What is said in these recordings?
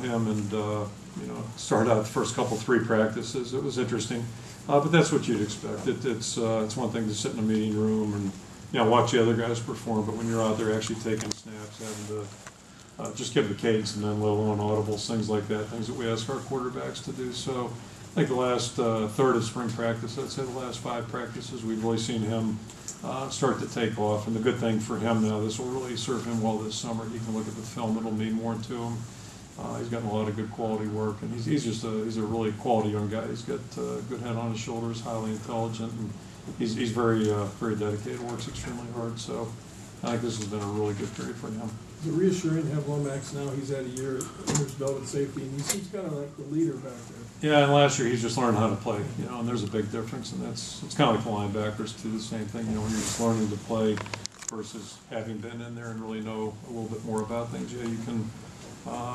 him and started out the first three practices. It was interesting, but that's what you'd expect. It's one thing to sit in a meeting room and watch the other guys perform, but when you're out there actually taking snaps, having to just give the cadence and then let alone audibles, things like that, things that we ask our quarterbacks to do. So I think the last third of spring practice, I'd say the last 5 practices, we've really seen him start to take off. And the good thing for him now, this will really serve him well this summer. He can look at the film; it'll mean more to him. He's gotten a lot of good quality work, and he's a really quality young guy. He's got a good head on his shoulders, highly intelligent, and he's very dedicated. Works extremely hard. So I think this has been a really good period for him. Is it reassuring to have Lomax now? He's had a year under his belt at safety, and he seems kind of like the leader back there. Yeah, and last year he's just learned how to play, and there's a big difference, and it's kind of like the linebackers too. The same thing, when you're just learning to play versus having been in there and really know a little bit more about things. Yeah, you can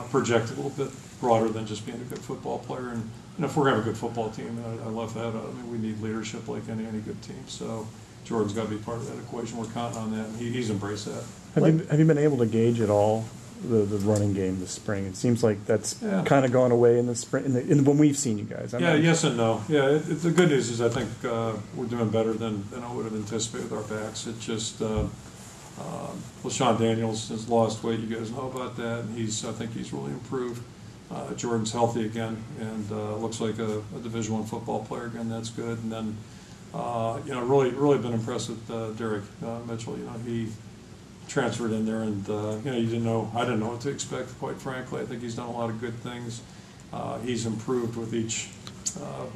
project a little bit broader than just being a good football player. And if we're having a good football team, I love that. I mean, we need leadership like any good team. So Jordan's got to be part of that equation. We're counting on that, and he's embraced that. Have you been able to gauge at all the running game this spring? It seems like that's kind of gone away in the spring, when we've seen you guys. Yes and no. Yeah, the good news is I think we're doing better than I would have anticipated with our backs. It just Sean Daniels has lost weight. You guys know about that, and I think he's really improved. Jordan's healthy again, and looks like a Division I football player again. That's good. And then really been impressed with Derek Mitchell. He transferred in there, and I didn't know what to expect, quite frankly. I think he's done a lot of good things. He's improved with each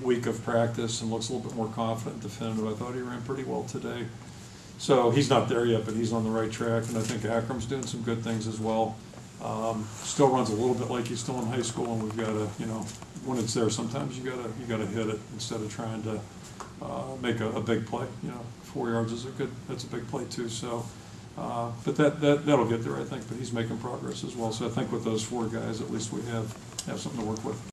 week of practice and looks a little bit more confident and definitive. I thought he ran pretty well today. So he's not there yet, but he's on the right track, and I think Akram's doing some good things as well. Still runs a little bit like he's still in high school, and we've got to, when it's there, sometimes you gotta hit it instead of trying to make a big play. 4 yards that's a big play too. So. But that'll get there, I think. But he's making progress as well. So I think with those 4 guys, at least we have something to work with.